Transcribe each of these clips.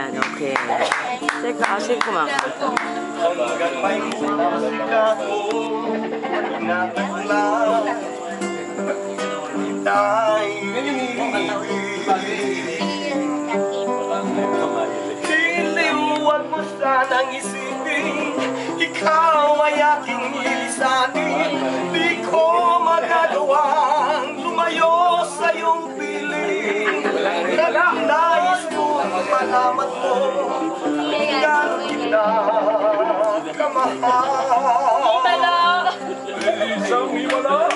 Yan, okay. Teka, asin kumakanta. Hanggang may sila kong inataglaw, ita'y Huwag mo sanang isipin, ikaw ay aking ilisanin. Di ko magagawang lumayo sa iyong piling. Nais kong malaman mo kung gano'n kita kamahal. Isang iwala,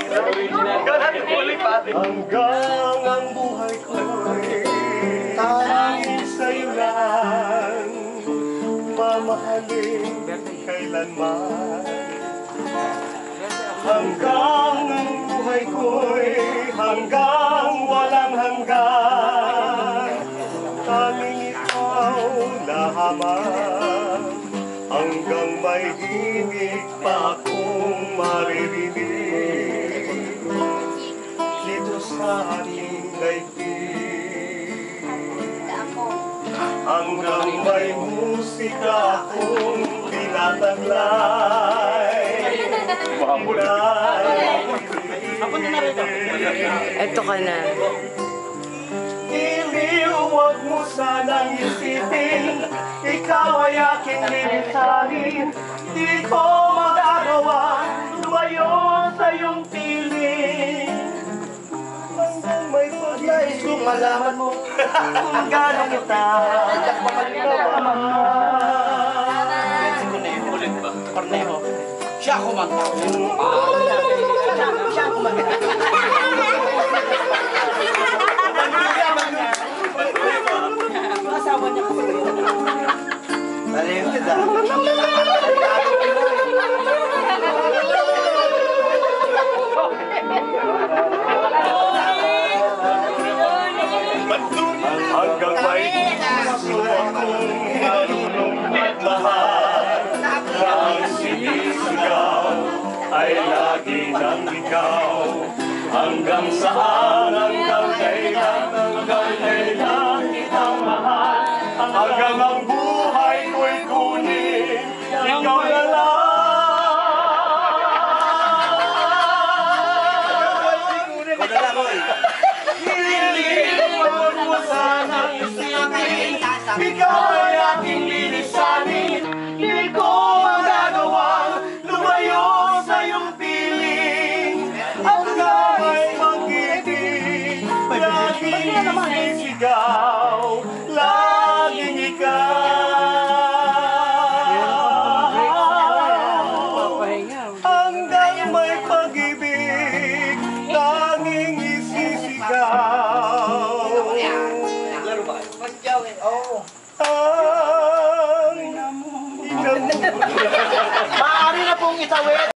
ganun ulit pati. Hanggang ang buhay ko'y tanging sa'yo lang, mamahalin kailanman. Hanggang ang buhay ko'y hanggang walang hanggan, tanging ikaw lahaman. Hanggang may himig pa akong maririnig dito sa ating daigdig. Hanggang may musika akong tinataglay. Eto ka na. Huwag mo sanang isipin, ikaw ay aking lilisanin. Di ko magagawa lumayo sa iyong piling. Hanggang may pagnais kung malaman mo kung gano'n kita Cornejo. Siya kumanta. Siya kumanta. Asawa niya kasi. Nalilid ah. Hanggang may puso akong marunong magmahal, ang sinisigaw ay lagi ng ikaw. Hanggang saan, hanggang kailan kitang mahal. Hanggang ang buhay ko'y kunin, ikaw na lang. Huwag mo sanang isipin, ikaw ay aking lilisanin. Di ko magagawang lumayo sa iyong piling. Hanggang may pag-ibig, laging sisigaw, laging ikaw. Hanggang may pag-ibig, laging isisigaw. Maaari na pong itawid.